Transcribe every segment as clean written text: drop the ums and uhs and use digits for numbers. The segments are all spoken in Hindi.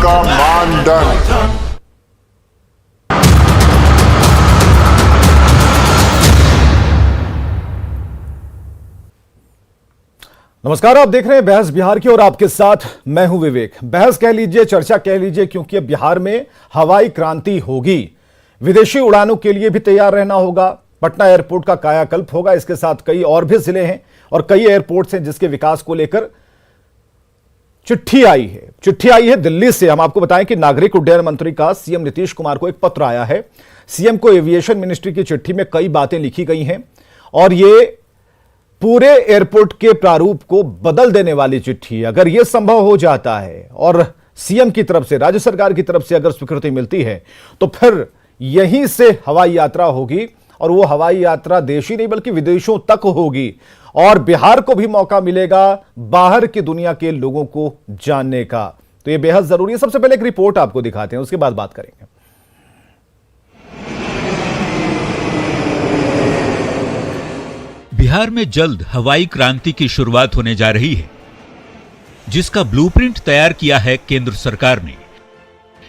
का मानदंड। नमस्कार, आप देख रहे हैं बहस बिहार की और आपके साथ मैं हूं विवेक। बहस कह लीजिए, चर्चा कह लीजिए, क्योंकि अब बिहार में हवाई क्रांति होगी। विदेशी उड़ानों के लिए भी तैयार रहना होगा। पटना एयरपोर्ट का कायाकल्प होगा। इसके साथ कई और भी जिले हैं और कई एयरपोर्ट्स हैं जिसके विकास को लेकर चिट्ठी आई है दिल्ली से। हम आपको बताएं कि नागरिक उड्डयन मंत्री का सीएम नीतीश कुमार को एक पत्र आया है। सीएम को एविएशन मिनिस्ट्री की चिट्ठी में कई बातें लिखी गई हैं और ये पूरे एयरपोर्ट के प्रारूप को बदल देने वाली चिट्ठी है। अगर यह संभव हो जाता है और सीएम की तरफ से, राज्य सरकार की तरफ से अगर स्वीकृति मिलती है तो फिर यहीं से हवाई यात्रा होगी और वो हवाई यात्रा देश ही नहीं बल्कि विदेशों तक होगी और बिहार को भी मौका मिलेगा बाहर की दुनिया के लोगों को जानने का। तो यह बेहद जरूरी है। सबसे पहले एक रिपोर्ट आपको दिखाते हैं, उसके बाद बात करेंगे। बिहार में जल्द हवाई क्रांति की शुरुआत होने जा रही है, जिसका ब्लूप्रिंट तैयार किया है केंद्र सरकार ने।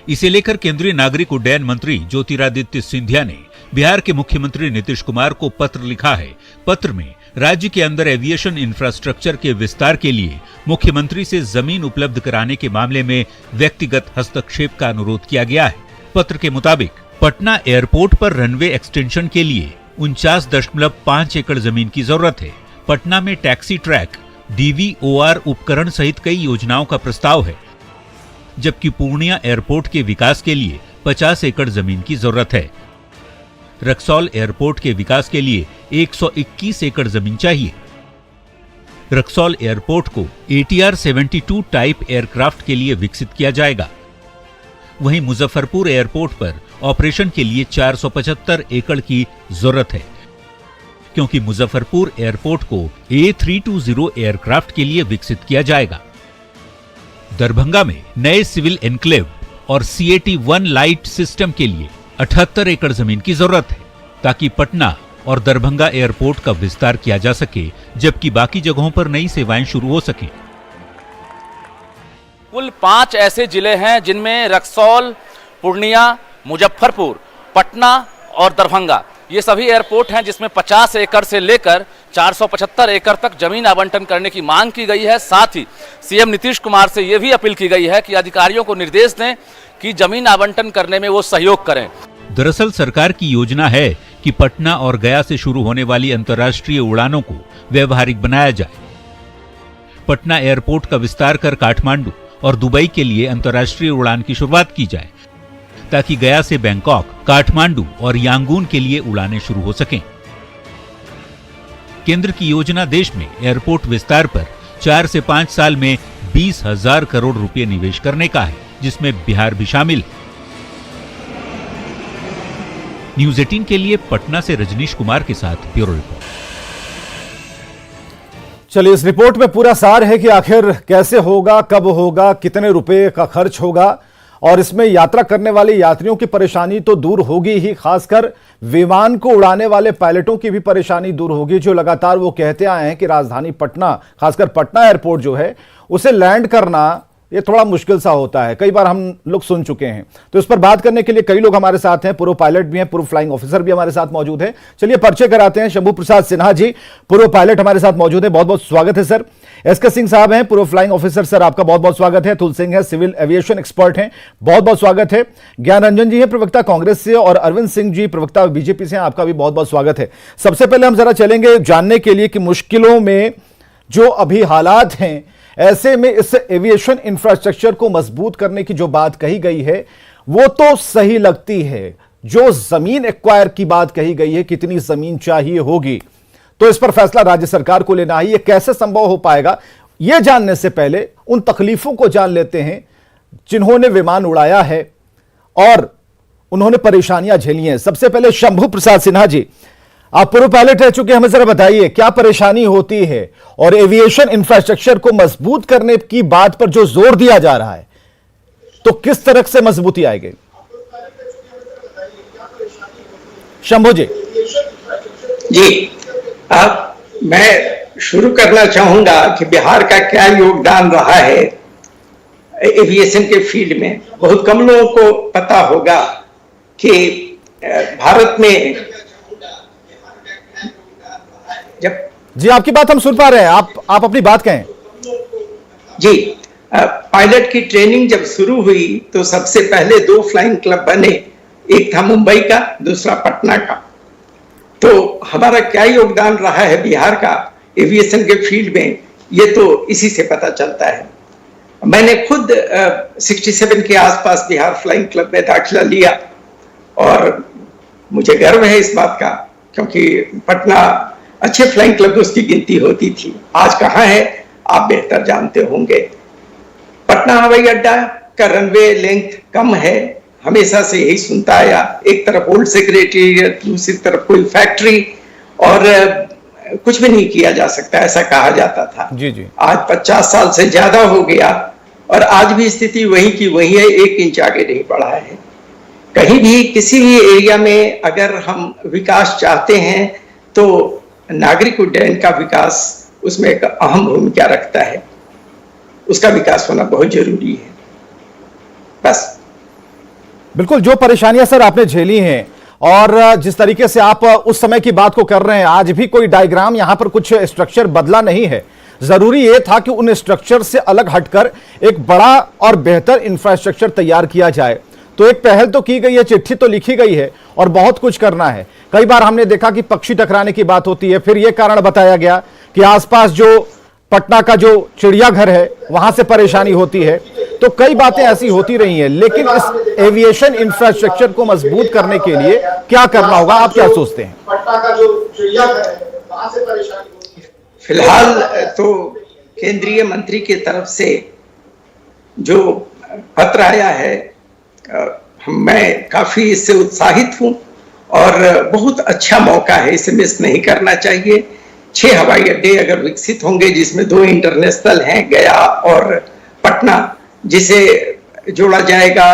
इसे लेकर केंद्रीय नागरिक उड्डयन मंत्री ज्योतिरादित्य सिंधिया ने बिहार के मुख्यमंत्री नीतीश कुमार को पत्र लिखा है। पत्र में राज्य के अंदर एविएशन इंफ्रास्ट्रक्चर के विस्तार के लिए मुख्यमंत्री से जमीन उपलब्ध कराने के मामले में व्यक्तिगत हस्तक्षेप का अनुरोध किया गया है। पत्र के मुताबिक पटना एयरपोर्ट पर रनवे एक्सटेंशन के लिए 49.5 एकड़ जमीन की जरूरत है। पटना में टैक्सी ट्रैक, DVOR उपकरण सहित कई योजनाओं का प्रस्ताव है, जबकि पूर्णिया एयरपोर्ट के विकास के लिए 50 एकड़ जमीन की जरूरत है। रक्सौल एयरपोर्ट के विकास के लिए 121 एकड़ जमीन चाहिए। रक्सौल एयरपोर्ट को ATR 72 टाइप एयरक्राफ्ट के लिए विकसित किया जाएगा। वहीं मुजफ्फरपुर एयरपोर्ट पर ऑपरेशन के लिए 475 एकड़ की जरूरत है, क्योंकि मुजफ्फरपुर एयरपोर्ट को A320 एयरक्राफ्ट के लिए विकसित किया जाएगा। दरभंगा में नए सिविल एन्क्लेव और CAT-1 लाइट सिस्टम के लिए 78 एकड़ जमीन की जरूरत है, ताकि पटना और दरभंगा एयरपोर्ट का विस्तार किया जा सके, जबकि बाकी जगहों पर नई सेवाएं शुरू हो सके। कुल 5 ऐसे जिले हैं जिनमें रक्सौल, पूर्णिया, मुजफ्फरपुर, पटना और दरभंगा, ये सभी एयरपोर्ट हैं जिसमें 50 एकड़ से लेकर 475 एकड़ तक जमीन आवंटन करने की मांग की गई है। साथ ही सीएम नीतीश कुमार से यह भी अपील की गई है कि अधिकारियों को निर्देश दें कि जमीन आवंटन करने में वो सहयोग करें। दरअसल सरकार की योजना है कि पटना और गया से शुरू होने वाली अंतर्राष्ट्रीय उड़ानों को व्यवहारिक बनाया जाए। पटना एयरपोर्ट का विस्तार कर काठमांडू और दुबई के लिए अंतर्राष्ट्रीय उड़ान की शुरुआत की जाए, ताकि गया से बैंकॉक, काठमांडू और यांगून के लिए उड़ानें शुरू हो सकें। केंद्र की योजना देश में एयरपोर्ट विस्तार पर 4 से 5 साल में 20,000 करोड़ रुपए निवेश करने का है, जिसमें बिहार भी शामिल है। न्यूज़ 18 के लिए पटना से रजनीश कुमार के साथ ब्यूरो रिपोर्ट। चलिए, इस रिपोर्ट में पूरा सार है कि आखिर कैसे होगा, कब होगा, कितने रुपए का खर्च होगा और इसमें यात्रा करने वाले यात्रियों की परेशानी तो दूर होगी ही, खासकर विमान को उड़ाने वाले पायलटों की भी परेशानी दूर होगी, जो लगातार वो कहते आए हैं कि राजधानी पटना, खासकर पटना एयरपोर्ट जो है उसे लैंड करना ये थोड़ा मुश्किल सा होता है। कई बार हम लोग सुन चुके हैं। तो इस पर बात करने के लिए कई लोग हमारे साथ हैं। पूर्व पायलट भी हैं, पूर्व फ्लाइंग ऑफिसर भी हमारे साथ मौजूद हैं। चलिए परिचय कराते हैं। शंभू प्रसाद सिन्हा जी, पूर्व पायलट हमारे साथ मौजूद है, बहुत बहुत स्वागत है सर। SK सिंह साहब हैं, पूर्व फ्लाइंग ऑफिसर, सर आपका बहुत बहुत स्वागत है। अतुल सिंह है, सिविल एविएशन एक्सपर्ट हैं, बहुत बहुत स्वागत है। ज्ञान रंजन जी हैं, प्रवक्ता कांग्रेस से, और अरविंद सिंह जी प्रवक्ता बीजेपी से, आपका भी बहुत बहुत स्वागत है। सबसे पहले हम जरा चलेंगे जानने के लिए कि मुश्किलों में जो अभी हालात हैं, ऐसे में इस एविएशन इंफ्रास्ट्रक्चर को मजबूत करने की जो बात कही गई है वो तो सही लगती है। जो जमीन एक्वायर की बात कही गई है, कितनी जमीन चाहिए होगी, तो इस पर फैसला राज्य सरकार को लेना है। ये कैसे संभव हो पाएगा, यह जानने से पहले उन तकलीफों को जान लेते हैं जिन्होंने विमान उड़ाया है और उन्होंने परेशानियां झेली हैं। सबसे पहले शंभू प्रसाद सिन्हा जी, आप पूर्व पायलट रह चुके हैं, हमें जरा बताइए क्या परेशानी होती है और एविएशन इंफ्रास्ट्रक्चर को मजबूत करने की बात पर जो जोर दिया जा रहा है, तो किस तरह से मजबूती आएगी? शंभू जी। जी, मैं शुरू करना चाहूंगा कि बिहार का क्या योगदान रहा है एविएशन के फील्ड में। बहुत कम लोगों को पता होगा कि भारत में जब जी आपकी बात हम सुन पा रहे हैं, आप अपनी बात कहें। जी, पायलट की ट्रेनिंग जब शुरू हुई तो सबसे पहले 2 फ्लाइंग क्लब बने, एक था मुंबई का, दूसरा पटना का। तो हमारा क्या योगदान रहा है बिहार का एविएशन के फील्ड में, ये तो इसी से पता चलता है। मैंने खुद 67 के आसपास बिहार फ्लाइंग क्लब में दाखिला लिया और मुझे गर्व है इस बात का, क्योंकि पटना अच्छे फ्लाइंग क्लब उसकी गिनती होती थी। आज कहाँ है आप बेहतर जानते होंगे। पटना हवाई अड्डा का रनवे लेंथ कम है, हमेशा से यही सुनता आया। एक तरफ ओल्ड सेक्रेटेरिएट, दूसरी तरफ कोई फैक्ट्री, और कुछ भी नहीं किया जा सकता, ऐसा कहा जाता था। जी जी। आज 50 साल से ज्यादा हो गया और आज भी स्थिति वही की वही है, 1 इंच आगे नहीं बढ़ा है। कहीं भी किसी भी एरिया में अगर हम विकास चाहते हैं तो नागरिक उड्डयन का विकास उसमें एक अहम भूमिका रखता है, उसका विकास होना बहुत जरूरी है। बस बिल्कुल, जो परेशानियां सर आपने झेली हैं और जिस तरीके से आप उस समय की बात को कर रहे हैं, आज भी कोई डायग्राम यहां पर कुछ स्ट्रक्चर बदला नहीं है। जरूरी यह था कि उन स्ट्रक्चर से अलग हटकर एक बड़ा और बेहतर इंफ्रास्ट्रक्चर तैयार किया जाए। तो एक पहल तो की गई है, चिट्ठी तो लिखी गई है और बहुत कुछ करना है। कई बार हमने देखा कि पक्षी टकराने की बात होती है, फिर यह कारण बताया गया कि आसपास जो पटना का जो चिड़ियाघर है वहां से परेशानी होती है। तो कई बातें ऐसी होती रही हैं, लेकिन इस एविएशन इंफ्रास्ट्रक्चर को मजबूत करने के लिए क्या करना होगा, आप क्या सोचते हैं? पटना का जो चिड़ियाघर है वहां से परेशानी होती है। फिलहाल तो केंद्रीय मंत्री की तरफ से जो पत्र आया है, मैं काफी इससे उत्साहित हूं और बहुत अच्छा मौका है, इसे मिस नहीं करना चाहिए। 6 हवाई अड्डे अगर विकसित होंगे, जिसमें 2 इंटरनेशनल हैं, गया और पटना, जिसे जोड़ा जाएगा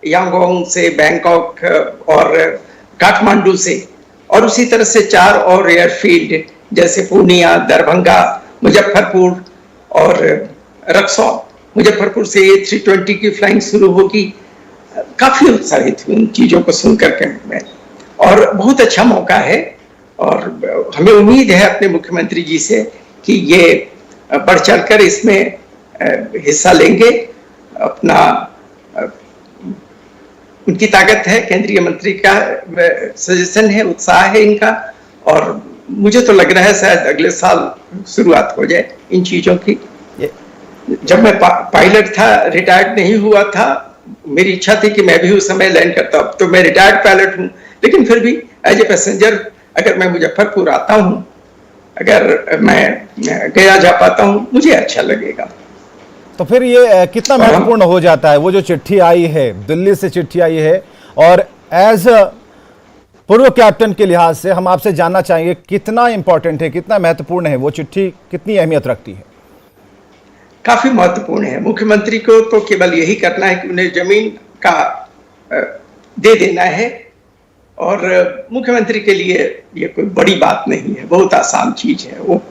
यांगोंग से, बैंकॉक और काठमांडू से, और उसी तरह से 4 और एयरफील्ड जैसे पूर्णिया, दरभंगा, मुजफ्फरपुर और रक्सौल। मुजफ्फरपुर से A320 की फ्लाइंग शुरू होगी। काफी उत्साहित हूँ इन चीजों को सुनकर के मैं, और बहुत अच्छा मौका है और हमें उम्मीद है अपने मुख्यमंत्री जी से कि ये बढ़ चढ़कर इसमें हिस्सा लेंगे। अपना उनकी ताकत है, केंद्रीय मंत्री का सजेशन है, उत्साह है इनका, और मुझे तो लग रहा है शायद अगले साल शुरुआत हो जाए इन चीजों की। जब मैं पायलट था, रिटायर्ड नहीं हुआ था, मेरी इच्छा थी कि मैं भी उस समय लैंड करता। अब तो मैं रिटायर्ड पायलट हूं, लेकिन फिर भी एज ए पैसेंजर अगर मैं मुजफ्फरपुर आता हूं, अगर मैं गया जा पाता हूं, मुझे अच्छा लगेगा। तो फिर ये कितना महत्वपूर्ण हो जाता है, वो जो चिट्ठी आई है, दिल्ली से चिट्ठी आई है, और एज पूर्व कैप्टन के लिहाज से हम आपसे जानना चाहेंगे कितना इंपॉर्टेंट है, कितना महत्वपूर्ण है वो चिट्ठी, कितनी अहमियत रखती है? काफी महत्वपूर्ण है। मुख्यमंत्री को तो केवल यही करना है कि उन्हें जमीन का दे देना है, और मुख्यमंत्री के लिए ये कोई बड़ी बात नहीं है, बहुत आसान चीज है। वो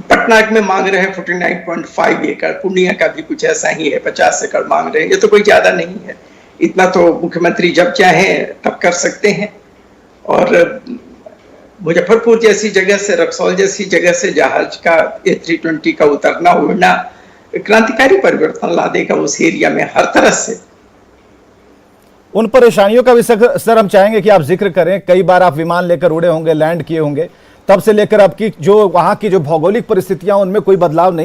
पटना में मांग रहे हैं 49.5 एकड़, पूर्णिया का भी कुछ ऐसा ही है, 50 एकड़ मांग रहे हैं। ये तो कोई ज्यादा नहीं है, इतना तो मुख्यमंत्री जब चाहें तब कर सकते हैं। और मुजफ्फरपुर जैसी जगह से, रक्सौल जैसी जगह से जहाज का A320 का उतरना उड़ना क्रांतिकारी परिवर्तन ला देगा उस एरिया में हर तरह से। उन परेशानियों का भी सर हम चाहेंगे कि आप जिक्र करें। कई बार आप विमान लेकर उड़े होंगे, लैंड किए होंगे, तब से लेकर अब की जो वहां की जो भौगोलिक परिस्थितियां, उनमें कोई बदलाव नहीं